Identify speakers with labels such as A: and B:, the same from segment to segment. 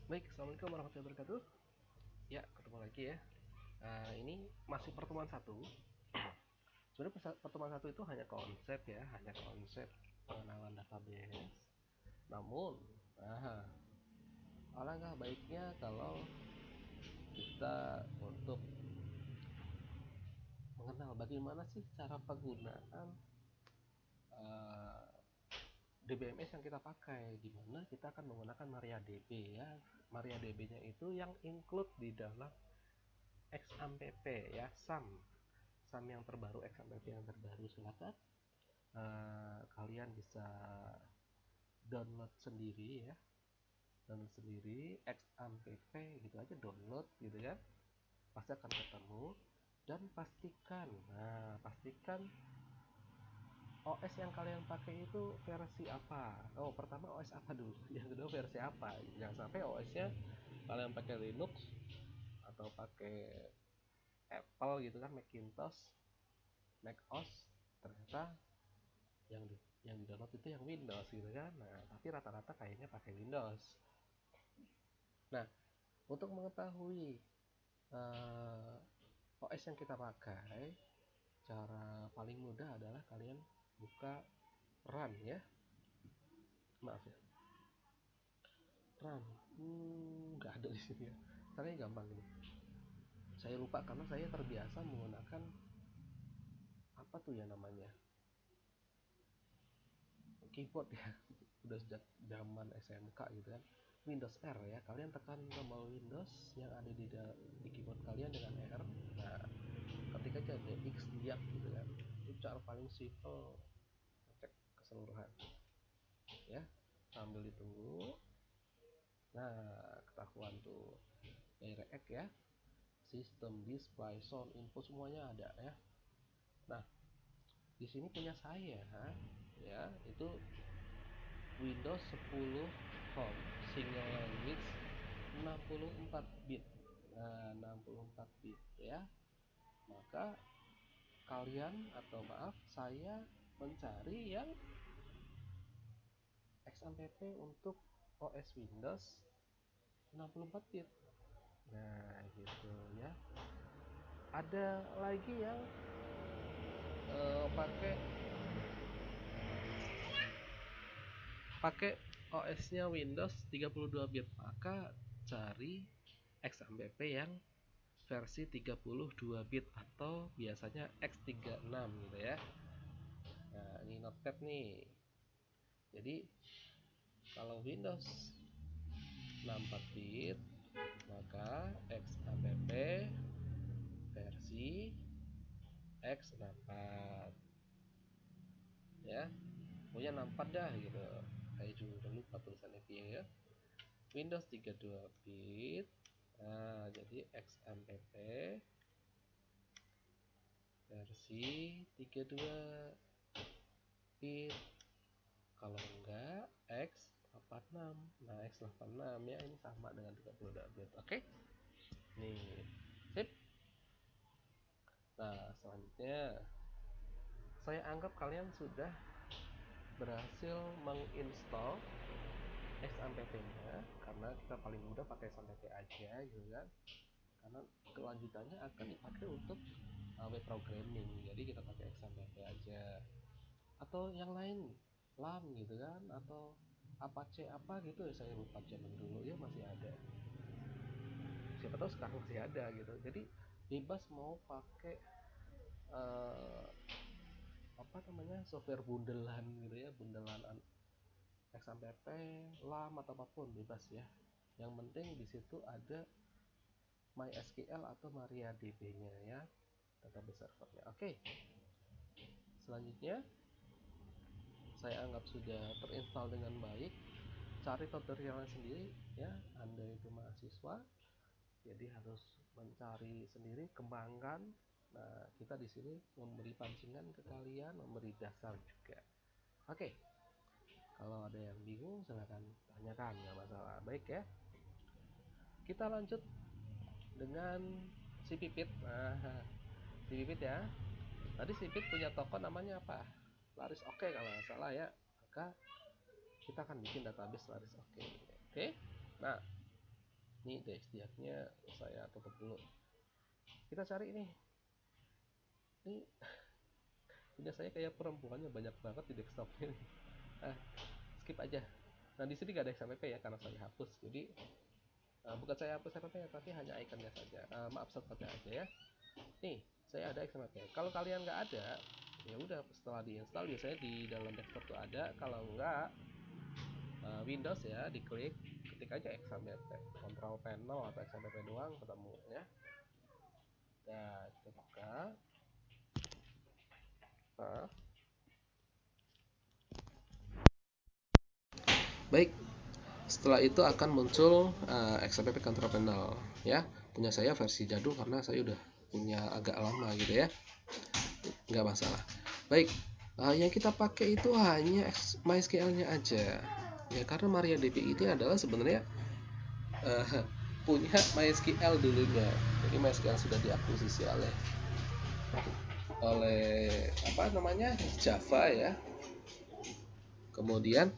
A: Baik, assalamualaikum warahmatullahi wabarakatuh. Ya, ketemu lagi ya. Ini masih pertemuan satu. Sebenarnya pertemuan satu itu hanya konsep ya, hanya konsep pengenalan database. Namun, nah, alangkah baiknya kalau kita untuk mengenal bagaimana sih cara penggunaan uh, DBMS yang kita pakai, di mana kita akan menggunakan MariaDB ya. MariaDB-nya itu yang include di dalam XAMPP ya, SAM yang terbaru, XAMPP yang terbaru. Silakan kalian bisa download sendiri ya, download sendiri XAMPP gitu aja, download gitu kan, pasti akan ketemu. Dan pastikan OS yang kalian pakai itu versi apa. Oh, pertama OS apa dulu, yang kedua versi apa. Jangan sampai OS-nya kalian pakai Linux atau pakai Apple gitu kan, Macintosh, macOS, ternyata yang di download itu yang Windows gitu kan. Nah, tapi rata-rata kayaknya pakai Windows. Nah, untuk mengetahui OS yang kita pakai, cara paling mudah adalah kalian buka run ya. Maaf ya, run. Nggak ada di sini ya. Caranya gampang ini. Saya lupa karena saya terbiasa menggunakan apa tuh ya namanya, keyboard ya. Udah sejak zaman SMK gitu kan. Windows R ya, kalian tekan tombol Windows yang ada di keyboard kalian dengan R. Nah, ketik aja DX diak gitu kan. Itu cara paling simple cek keseluruhan ya, sambil ditunggu. Nah, ketahuan tuh direct ya, sistem, display, sound, info, semuanya ada ya. Nah, di sini punya saya ya, itu Windows 10 Home single language 64 bit. Nah, 64 bit ya. Maka kalian, atau maaf, saya mencari yang XAMPP untuk OS Windows 64 bit. Nah, gitu ya. Ada lagi yang pakai pakai OS-nya Windows 32 bit, maka cari XAMPP yang versi 32 bit atau biasanya X36 gitu ya. Nah, ini notepad nih. Jadi kalau Windows 64 bit, maka XAMPP versi X64 ya. Pokoknya 64 dah gitu. Saya juga udah lupa tulisannya ya. Windows 32 bit. Nah, jadi XAMPP versi 32 bit. Kalau enggak X86. Nah, X86 ya, ini sama dengan 32 bit. Oke. Nih. Sip. Nah, selanjutnya saya anggap kalian sudah berhasil menginstall XAMPP-nya, karena kita paling mudah pakai XAMPP aja gitu kan. Karena kelanjutannya akan dipakai untuk web programming, jadi kita pakai XAMPP aja. Atau yang lain, LAM gitu kan, atau Apache apa gitu, saya lupa zaman dulu ya masih ada. Siapa tahu sekarang masih ada gitu. Jadi bebas mau pakai uh, apa namanya, software bundelan gitu ya, bundelan XAMPP, LAM atau apapun bebas ya. Yang penting di situ ada MySQL atau MariaDB-nya ya, database servernya. Oke. Selanjutnya saya anggap sudah terinstall dengan baik. Cari tutorialnya sendiri ya, Anda itu mahasiswa, jadi harus mencari sendiri, kembangkan. Nah, kita di sini memberi pancingan ke kalian, memberi dasar juga. Oke. Kalau ada yang bingung silahkan tanyakan, nggak masalah. Baik ya, kita lanjut dengan si Pipit. Nah, si Pipit ya, tadi si Pipit punya toko namanya apa? Laris Oke kalau nggak salah ya. Maka kita akan bikin database Laris Oke. Oke. Nah, Ini DXDF-nya saya tutup dulu. Kita cari ini punya saya kayak perempuannya banyak banget di desktopnya. Skip aja. Nah di sini gak ada XMPP ya karena saya hapus. Jadi bukan saya hapus XMPP ya, tapi hanya ikonnya saja. Maaf, shortcutnya aja ya. Nih saya ada XMPP. Kalau kalian nggak ada, ya udah setelah diinstal biasanya di dalam desktop tuh ada. Kalau nggak Windows ya, diklik, ketik aja XMPP, control panel atau XMPP doang ketemu ya. Nah kita buka. Nah, baik, setelah itu akan muncul XMPP control panel ya. Punya saya versi jadul karena saya udah punya agak lama gitu ya, nggak masalah. Baik, yang kita pakai itu hanya MySQL-nya aja ya, karena MariaDB ini adalah sebenarnya punya MySQL dulunya. Jadi MySQL sudah diakuisisi oleh apa namanya, Java ya. Kemudian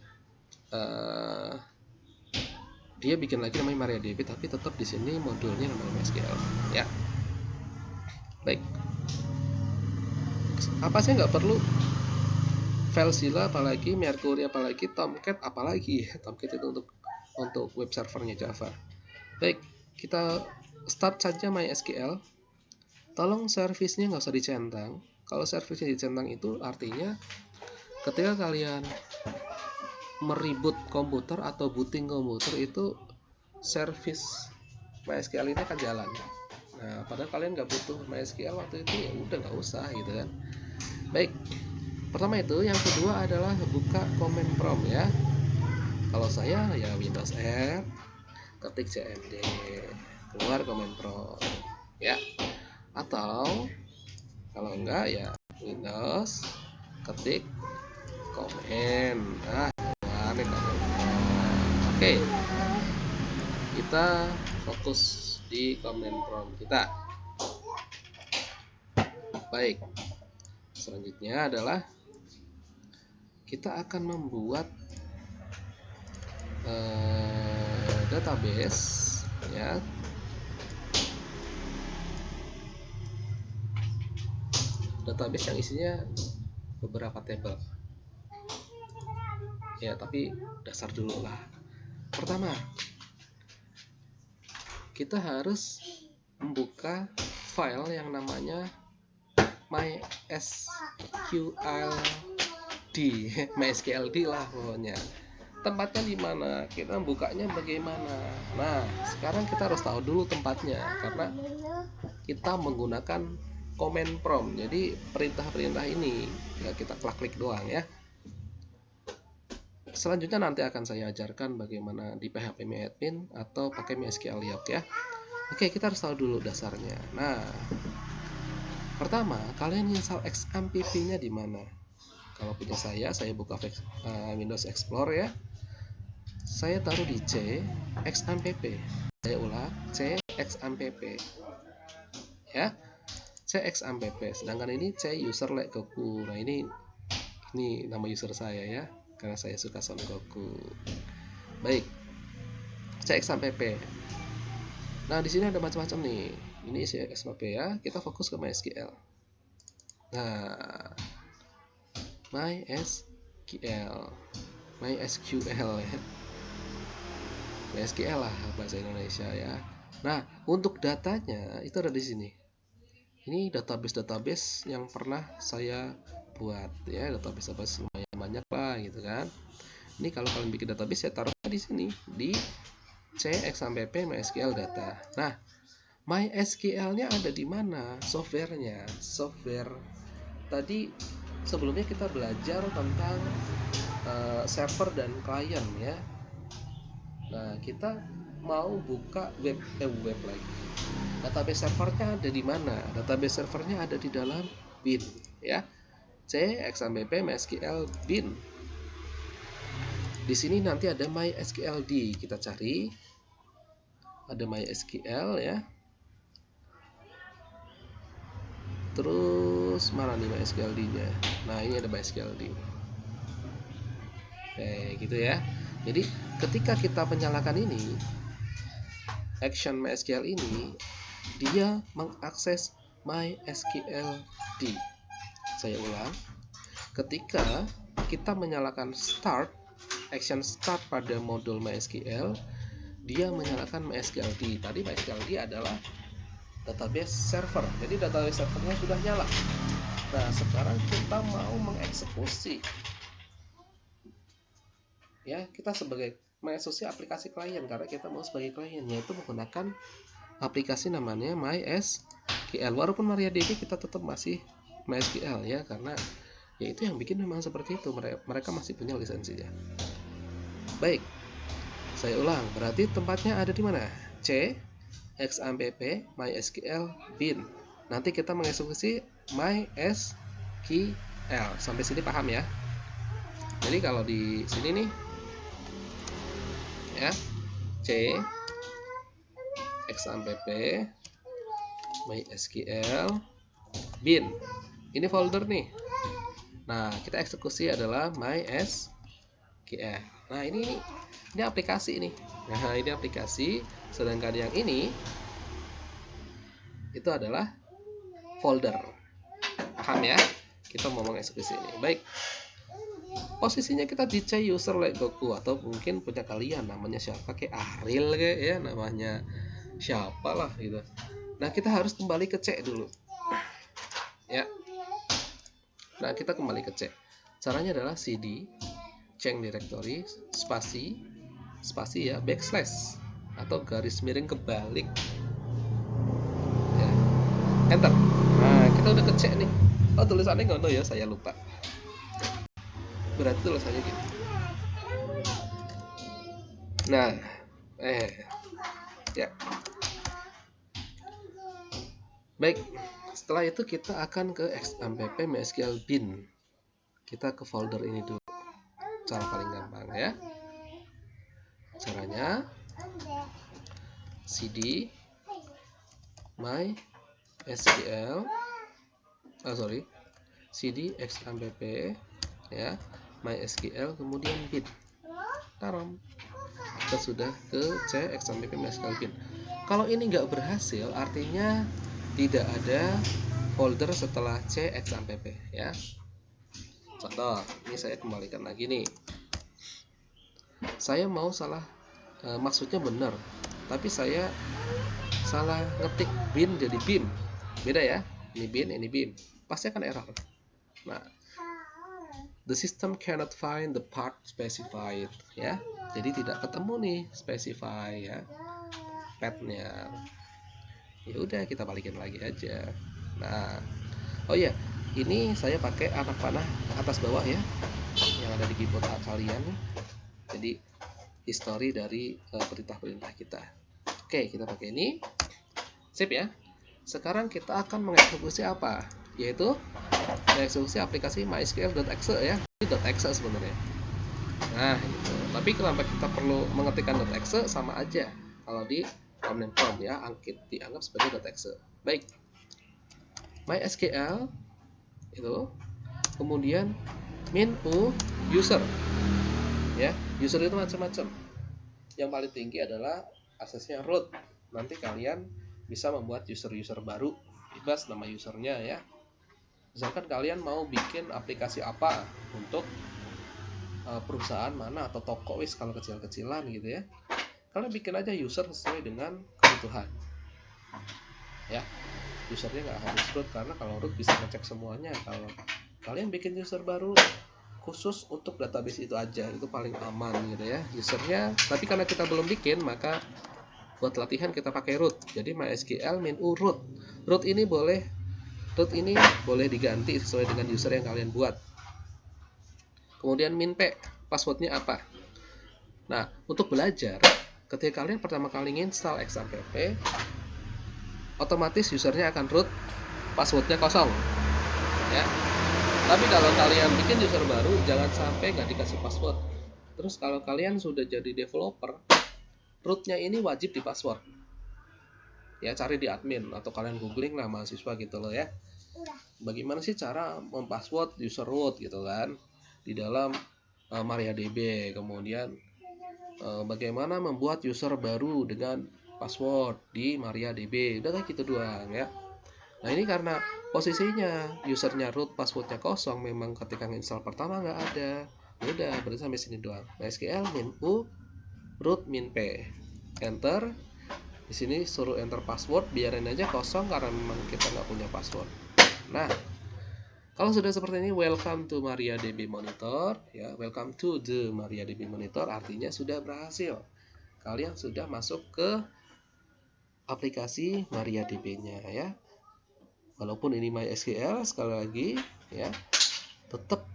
A: dia bikin lagi namanya MariaDB, tapi tetap di sini modulnya namanya MySQL ya. Baik, apa sih nggak perlu FileZilla, apalagi Mercury, apalagi Tomcat, apalagi Tomcat itu untuk web servernya Java. Baik, kita start saja MySQL. Tolong servisnya nggak usah dicentang. Kalau servisnya dicentang itu artinya ketika kalian meribut komputer atau booting komputer itu servis MySQL ini akan jalan. Nah, padahal kalian nggak butuh MySQL waktu itu, ya udah nggak usah gitu kan. Baik, pertama itu. Yang kedua adalah buka command prompt ya. Kalau saya ya Windows R, ketik cmd, keluar command prompt ya. Atau kalau enggak ya Windows, ketik command, keluar command prompt. Oke, kita fokus di command prompt kita. Baik, selanjutnya adalah kita akan membuat database ya. Database yang isinya beberapa table ya, tapi dasar dulu lah. Pertama, kita harus membuka file yang namanya MySQLD lah pokoknya. Tempatnya di mana, kita bukanya bagaimana. Nah, sekarang kita harus tahu dulu tempatnya karena kita menggunakan command prompt. Jadi perintah-perintah ini ya kita klik doang ya. Selanjutnya nanti akan saya ajarkan bagaimana di PHP-admin atau pakai MySQL Yoke ya. Oke, kita harus tahu dulu dasarnya. Nah, pertama, kalian install XMPP-nya di mana? Kalau punya saya buka Windows Explorer ya. Saya taruh di C XMPP. Saya ulang, C XMPP. Ya. C XMPP. Sedangkan ini C user like Goku. Nah, ini nama user saya ya, karena saya suka Son Goku. Baik. C XMPP. Nah, di sini ada macam-macam nih. Ini isi XMPP ya. Kita fokus ke MySQL. Nah, MySQL ya. MySQL lah bahasa Indonesia ya. Nah, untuk datanya itu ada di sini. Ini database yang pernah saya buat ya, database lumayan banyak lah gitu kan. Ini kalau kalian bikin database saya taruh di sini di C XMPP MySQL data. Nah, MySQL-nya ada di mana? Softwarenya. Software tadi sebelumnya kita belajar tentang server dan klien ya. Nah, kita mau buka web lagi. Database servernya ada di mana? Database servernya ada di dalam bin ya. C XMPP MySQL bin. Di sini nanti ada MySQLD. Kita cari. Ada MySQL ya. Terus mana nih MySQLD-nya? Nah, ini ada MySQLD. Gitu ya. Jadi ketika kita menyalakan ini, action MySQL ini dia mengakses MySQL_d. Saya ulang, ketika kita menyalakan start, action start pada modul MySQL, dia menyalakan MySQL_d. Tadi MySQL_d adalah database server, jadi database servernya sudah nyala. Nah, sekarang kita mau mengeksekusi, ya, kita sebagai mengeksekusi aplikasi klien, karena kita mau sebagai klien, yaitu menggunakan aplikasi namanya MySQL. Walaupun MariaDB kita tetap masih MySQL, ya, karena ya itu yang bikin memang seperti itu, mereka masih punya lisensinya. Baik, saya ulang, berarti tempatnya ada di mana? C xampp MySQL bin. Nanti kita mengeksekusi MySQL. Sampai sini paham ya? Jadi kalau di sini nih, ya, C xampp MySQL bin. Ini folder nih. Nah, kita eksekusi adalah MySQL. Nah, ini aplikasi ini. Nah, ini aplikasi, sedangkan yang ini itu adalah folder. Paham ya? Kita mau mengeksekusi ini. Baik. Posisinya kita di C user like Goku, atau mungkin punya kalian namanya siapa, kayak Ariel kayak, ya, namanya siapa lah gitu. Nah, kita harus kembali ke C dulu. Ya. Nah, kita kembali ke C. Caranya adalah cd change directory spasi ya, backslash atau garis miring kebalik, ya, enter. Nah, kita udah ke C nih. Oh, tulisannya ngono ya, saya lupa. Berarti tulisannya gitu. Nah, ya. Baik, setelah itu kita akan ke xampp MySQL bin. Kita ke folder ini dulu. Cara paling gampang ya. Caranya cd cd xampp, ya, MySQL kemudian bin. Taram. Kita sudah ke C xampp MySQL bin. Kalau ini nggak berhasil, artinya tidak ada folder setelah C xampp, ya. Contoh, ini saya kembalikan lagi nih. Saya mau salah, maksudnya benar, tapi saya salah ngetik bin jadi bim. Beda ya, ini bin, pasti akan error. Nah, the system cannot find the part specified, ya. Jadi tidak ketemu nih specify, ya, path-nya. Ya udah, kita balikin lagi aja. Nah, oh iya, ini saya pakai anak panah atas bawah ya, yang ada di keyboard kalian. Jadi history dari perintah-perintah kita. Oke, kita pakai ini. Sip ya. Sekarang kita akan mengeksekusi apa? Yaitu mengeksekusi aplikasi MySQL.exe, ya. Ini .exe sebenarnya. Nah, gitu. Tapi kenapa kita perlu mengetikkan .exe? Sama aja kalau di command prompt, ya, dianggap sebagai .exe. Baik. MySQL itu, kemudian min_u user, ya. User itu macam-macam. Yang paling tinggi adalah aksesnya root. Nanti kalian bisa membuat user baru, bebas nama usernya, ya. Misalkan kalian mau bikin aplikasi apa untuk perusahaan mana atau toko wis, kalau kecil-kecilan gitu ya, kalian bikin aja user sesuai dengan kebutuhan, ya. Usernya nggak harus root, karena kalau root bisa ngecek semuanya. Kalau kalian bikin user baru khusus untuk database itu aja, itu paling aman gitu ya usernya. Tapi karena kita belum bikin, maka buat latihan kita pakai root. Jadi MySQL min_u root. Root ini boleh diganti sesuai dengan user yang kalian buat. Kemudian min_p, passwordnya apa. Nah, untuk belajar, ketika kalian pertama kali install xampp, otomatis usernya akan root, passwordnya kosong, ya. Tapi kalau kalian bikin user baru, jangan sampai nggak dikasih password. Terus kalau kalian sudah jadi developer, rootnya ini wajib di password, ya. Cari di admin atau kalian googling lah, mahasiswa gitu loh, ya. Bagaimana sih cara mempassword user root gitu kan di dalam MariaDB. Kemudian bagaimana membuat user baru dengan password di MariaDB. Udah kayak gitu doang ya. Nah ini karena posisinya usernya root, passwordnya kosong, memang ketika install pertama nggak ada. Udah berarti sampai sini doang. MySQL min u root min p, enter. Di sini suruh enter password, biarin aja kosong karena memang kita nggak punya password. Nah, kalau sudah seperti ini, welcome to MariaDB Monitor, ya, welcome to the MariaDB Monitor, artinya sudah berhasil. Kalian sudah masuk ke aplikasi MariaDB-nya, ya. Walaupun ini MySQL, sekali lagi, ya, tetap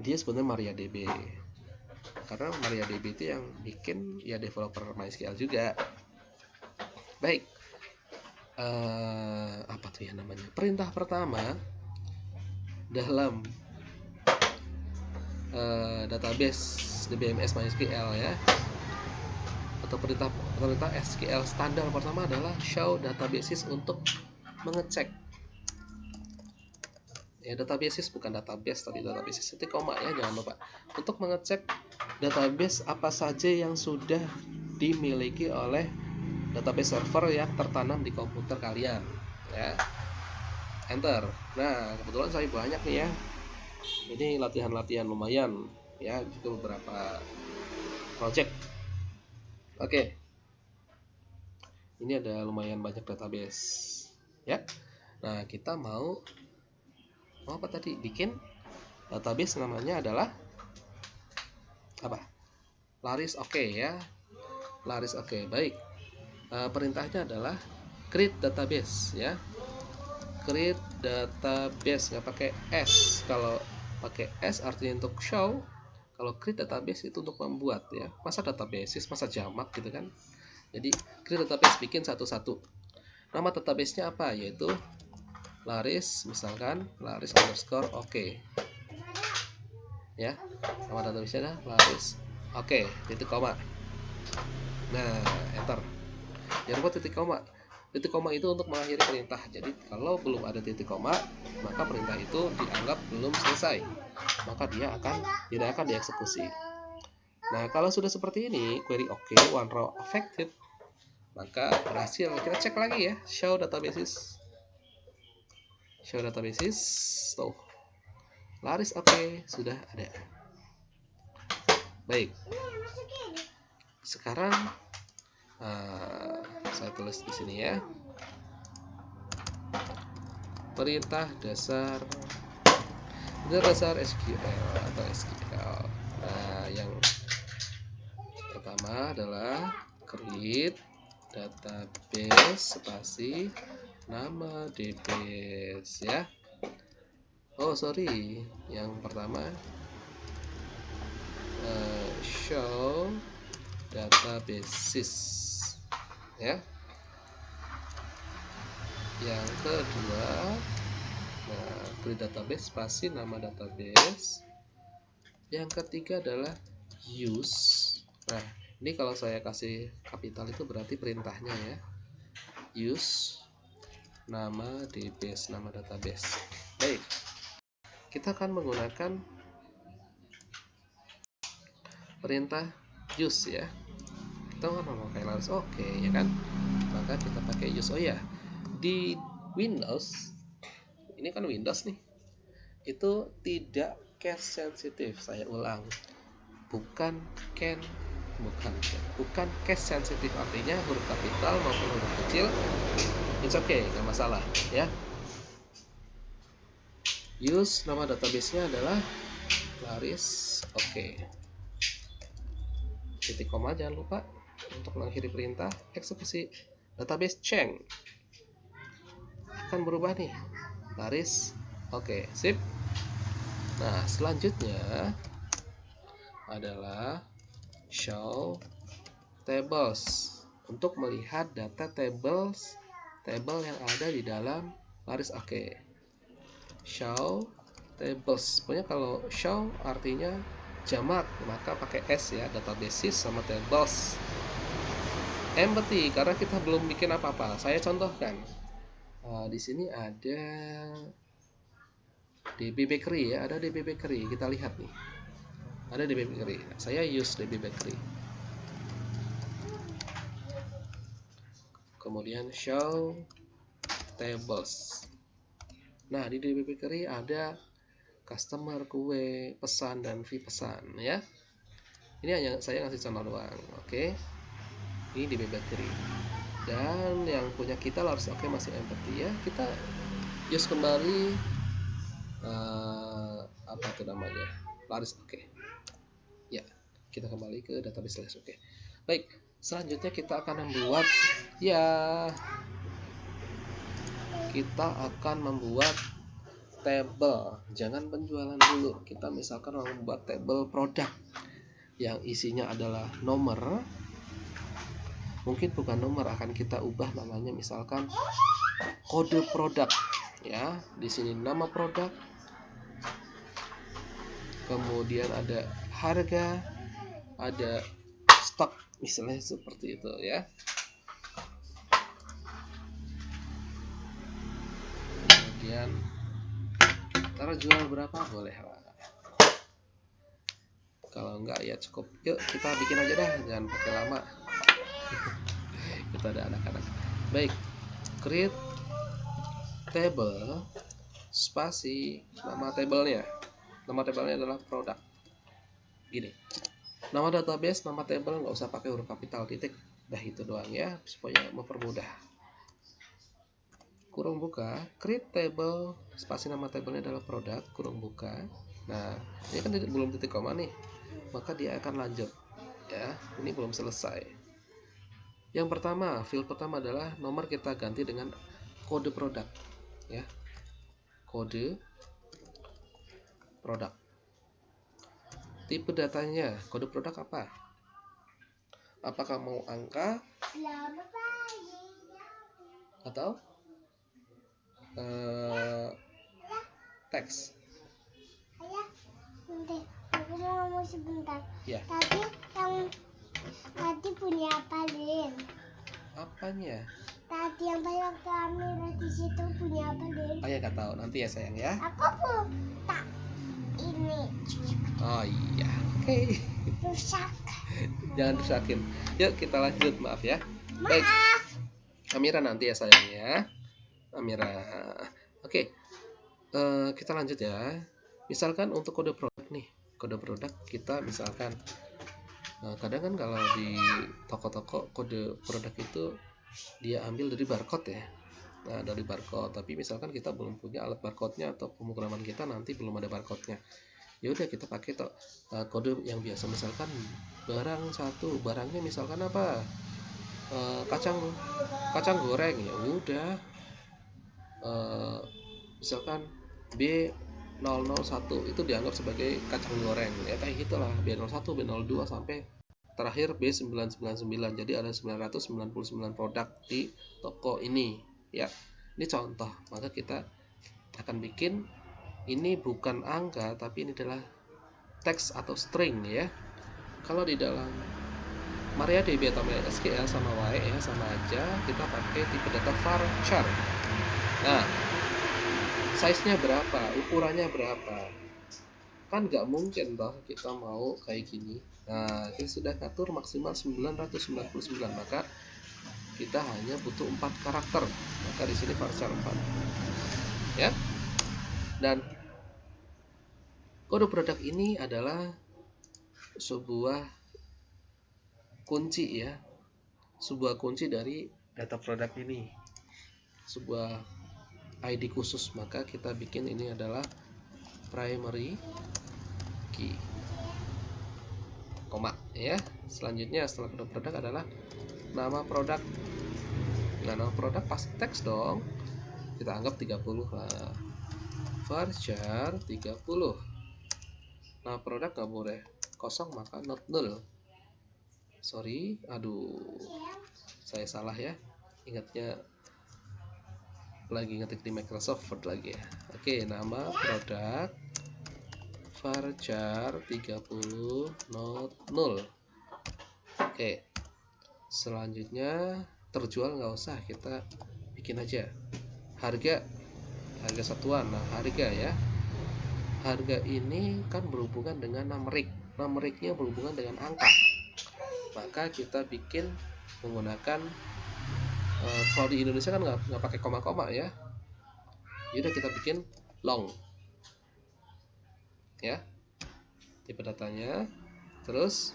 A: dia sebenarnya MariaDB. Karena MariaDB itu yang bikin ya developer MySQL juga. Baik, apa tuh ya namanya? Perintah pertama dalam database DBMS MySQL ya, atau perintah SQL standar pertama adalah show databases untuk mengecek. Ya, databases bukan database tapi databases itu koma ya, jangan lupa untuk mengecek database apa saja yang sudah dimiliki oleh database server yang tertanam di komputer kalian ya. Enter. Nah kebetulan saya banyak nih ya, ini latihan-latihan lumayan ya, juga beberapa project. Oke, ini ada lumayan banyak database ya. Nah kita mau apa tadi, bikin database namanya adalah apa, Laris. Oke ya, Laris. Oke, baik. Perintahnya adalah create database ya, create database, nggak pakai s. Kalau pakai s artinya untuk show, kalau create database itu untuk membuat ya. Masa databases, masa jamak gitu kan. Jadi create database, bikin satu-satu. Nama database-nya apa, yaitu Laris, misalkan Laris underscore oke ya. Nama database-nya Laris oke, titik koma. Nah enter. Jangan lupa titik koma. Titik koma itu untuk mengakhiri perintah. Jadi kalau belum ada titik koma, maka perintah itu dianggap belum selesai, maka dia tidak akan dieksekusi. Nah kalau sudah seperti ini, query oke, one row affected, maka berhasil. Kita cek lagi ya, show databases. Show databases, tuh Laris oke, sudah ada. Baik, sekarang saya tulis di sini ya, perintah dasar SQL atau SQL. Nah yang pertama adalah create database spasi nama database ya. Oh sorry, yang pertama show databases ya. Yang kedua, create database spasi nama database. Yang ketiga adalah use. Nah ini kalau saya kasih kapital itu berarti perintahnya ya, use nama database, nama database. Baik, kita akan menggunakan perintah use ya. Kita mau pakai Laris oke ya kan, maka kita pakai use. Oh ya, di Windows ini kan Windows nih, itu tidak case sensitive. Saya ulang, bukan case sensitive, artinya huruf kapital maupun huruf kecil it's okay, nggak masalah ya. Use nama database-nya adalah Laris oke. Titik koma jangan lupa untuk mengakhiri perintah. Eksekusi. Database change akan berubah nih, Laris oke, sip. Nah selanjutnya adalah show tables, untuk melihat data table yang ada di dalam Laris oke. Show tables, pokoknya kalau show artinya jamak, maka pakai s ya, databases sama tables. Empty karena kita belum bikin apa-apa. Saya contohkan. Di sini ada DB Bakery ya, ada DB Bakery. Kita lihat nih, ada DB Bakery. Saya use DB Bakery. kemudian show tables. Nah, di DB Bakery ada customer, kue, pesan, dan fee pesan ya. Ini hanya saya ngasih contoh doang. Oke. Ini DB Bakery. Dan yang punya kita harus masih empty ya. Kita use kembali apa itu namanya? Laris ya, kita kembali ke database Laris. Baik, selanjutnya kita akan membuat table. Jangan penjualan dulu. Kita misalkan mau membuat table produk yang isinya adalah nomor. Mungkin bukan nomor, akan kita ubah namanya misalkan kode produk ya. Di sini nama produk, kemudian ada harga, ada stok, misalnya seperti itu ya. Kemudian jual berapa, boleh lah. Kalau enggak ya cukup, yuk kita bikin aja dah, jangan pakai lama. Kita ada anak-anak. Baik, create table spasi nama tablenya. Nama tablenya adalah produk. Gini, nama database, nama table nggak usah pakai huruf kapital, titik, dah itu doang ya, supaya mempermudah. Kurung buka, create table spasi nama tablenya adalah produk, kurung buka. Nah, ini kan belum titik koma nih, maka dia akan lanjut ya. Ini belum selesai. Yang pertama, field pertama adalah nomor, kita ganti dengan kode produk ya. Kode produk. Tipe datanya, kode produk apa? Apakah mau angka atau teks?
B: Aku mau ngomong sebentar.
A: Ya.
B: Tadi punya apa, Lin?
A: Apanya?
B: Tadi yang waktu Amira di situ punya apa, Lin?
A: Ayah nggak tahu, nanti ya sayang ya.
B: Aku pun tak ini.
A: Oh iya, oke.
B: Rusak.
A: Jangan rusakin. Yuk kita lanjut, maaf ya.
B: Maaf.
A: Baik. Amira nanti ya sayang ya. Amira. Oke. Kita lanjut ya. Misalkan untuk kode produk nih. Kode produk kita misalkan kadang kan kalau di toko-toko kode produk itu dia ambil dari barcode ya. Nah, dari barcode, tapi misalkan kita belum punya alat barcode-nya atau pemrograman kita nanti belum ada barcode-nya. Ya udah kita pakai kode yang biasa, misalkan barang satu, barangnya misalkan apa? Kacang goreng, ya udah. Misalkan B001 itu dianggap sebagai kacang goreng ya, kayak gitulah. B01, B02 sampai terakhir B999. Jadi ada 999 produk di toko ini ya. Ini contoh, maka kita akan bikin ini bukan angka tapi ini adalah teks atau string ya. Kalau di dalam MariaDB atau MySQL sama Y ya, sama aja, kita pakai tipe data varchar. Nah, size-nya berapa, ukurannya berapa, kan nggak mungkin toh kita mau kayak gini. Nah, ini sudah ngatur maksimal 999, maka kita hanya butuh 4 karakter, maka di sini varchar 4 ya. Dan kode produk ini adalah sebuah kunci ya, sebuah kunci dari data produk ini, sebuah ID khusus, maka kita bikin ini adalah primary key, koma ya. Selanjutnya setelah kode produk adalah nama produk. Nah, nama produk pasti teks dong, kita anggap 30 lah, varchar 30. Nama produk nggak boleh kosong, maka not null. Sorry, aduh, saya salah ya, ingatnya lagi ngetik di Microsoft Word lagi ya. Oke, nama produk varchar 30 not null. Oke, selanjutnya terjual nggak usah, kita bikin aja harga satuan. Nah, harga ya, harga ini kan berhubungan dengan numeriknya berhubungan dengan angka, maka kita bikin menggunakan Kalau di Indonesia kan nggak pakai koma-koma ya. Yaudah kita bikin long ya, tipe datanya, terus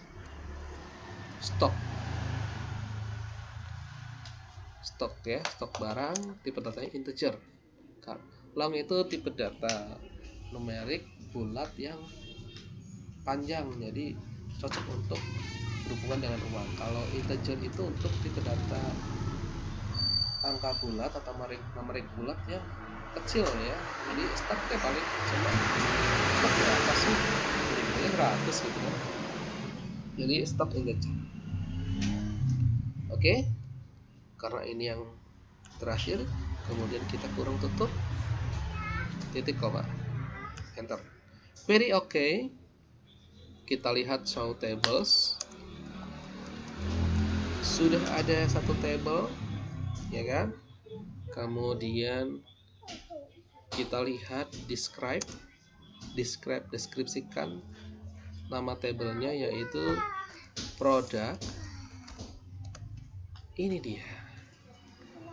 A: stok ya, stok barang, tipe datanya integer. Long itu tipe data numerik bulat yang panjang, jadi cocok untuk berhubungan dengan uang. Kalau integer itu untuk tipe data angka bulat atau numerik bulat yang kecil ya. Jadi stoknya paling cuma stok berapa sih? Ini 100 gitu kan. Jadi stok integer. Oke. Karena ini yang terakhir, kemudian kita kurung tutup, titik koma, enter. Very okay. Kita lihat show tables. Sudah ada satu table, ya kan? Kemudian kita lihat deskripsikan nama tabelnya, yaitu produk. Ini dia.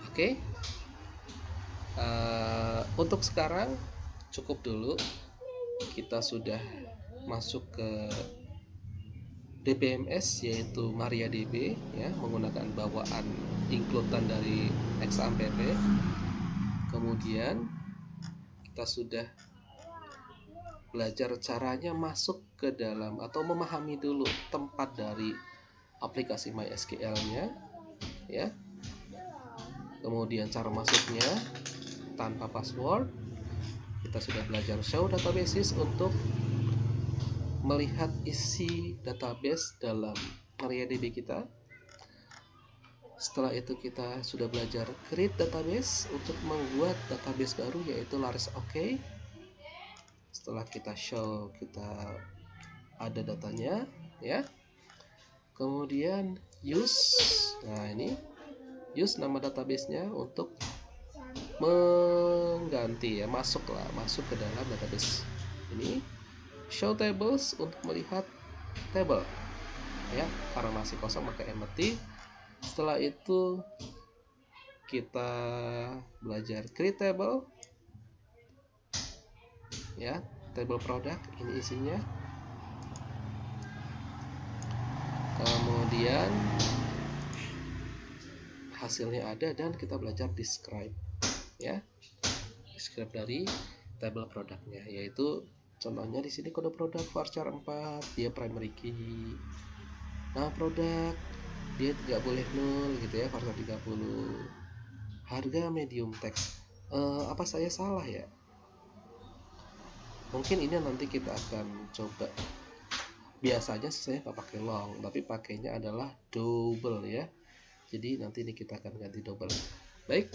A: Oke. Untuk sekarang cukup dulu. Kita sudah masuk ke DBMS, yaitu MariaDB ya, menggunakan bawaan include-an dari XAMPP. Kemudian kita sudah belajar caranya masuk ke dalam atau memahami dulu tempat dari aplikasi MySQL-nya ya. Kemudian cara masuknya tanpa password. Kita sudah belajar show databases untuk melihat isi database dalam MariaDB kita. Setelah itu kita sudah belajar create database untuk membuat database baru, yaitu Laris OK. Setelah kita show, kita ada datanya ya. Kemudian use. Nah, ini use nama database-nya untuk mengganti ya, masuk ke dalam database ini. Show tables untuk melihat table ya, karena masih kosong maka empty. Setelah itu kita belajar create table ya, table produk, ini isinya. Kemudian hasilnya ada dan kita belajar describe ya, describe dari table produknya, yaitu contohnya di sini kode produk varchar 4, dia primary key. Nama produk dia tidak boleh 0 gitu ya, varchar 30. Harga medium text. Apa saya salah ya? Mungkin ini nanti kita akan coba. Biasanya saya nggak pakai long, tapi pakainya adalah double ya. Jadi nanti ini kita akan ganti double. Baik.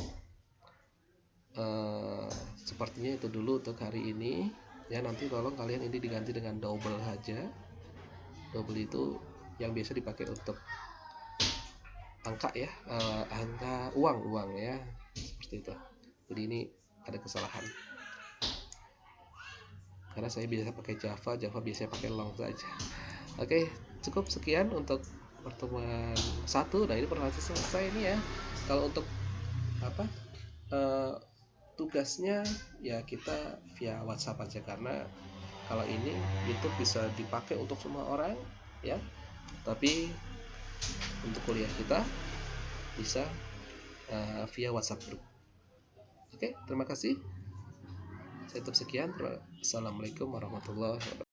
A: Sepertinya itu dulu untuk hari ini ya. Nanti tolong kalian ini diganti dengan double saja. Double itu yang biasa dipakai untuk angka ya, angka uang ya, seperti itu. Jadi ini ada kesalahan karena saya biasa pakai Java biasanya pakai long saja. Oke, cukup sekian untuk pertemuan 1. Nah, ini pertemuan selesai ini ya. Kalau untuk tugasnya ya kita via WhatsApp aja, karena kalau ini YouTube bisa dipakai untuk semua orang ya, tapi untuk kuliah kita bisa via WhatsApp group. Oke, terima kasih. Saya tutup sekian. Assalamualaikum warahmatullahi wabarakatuh.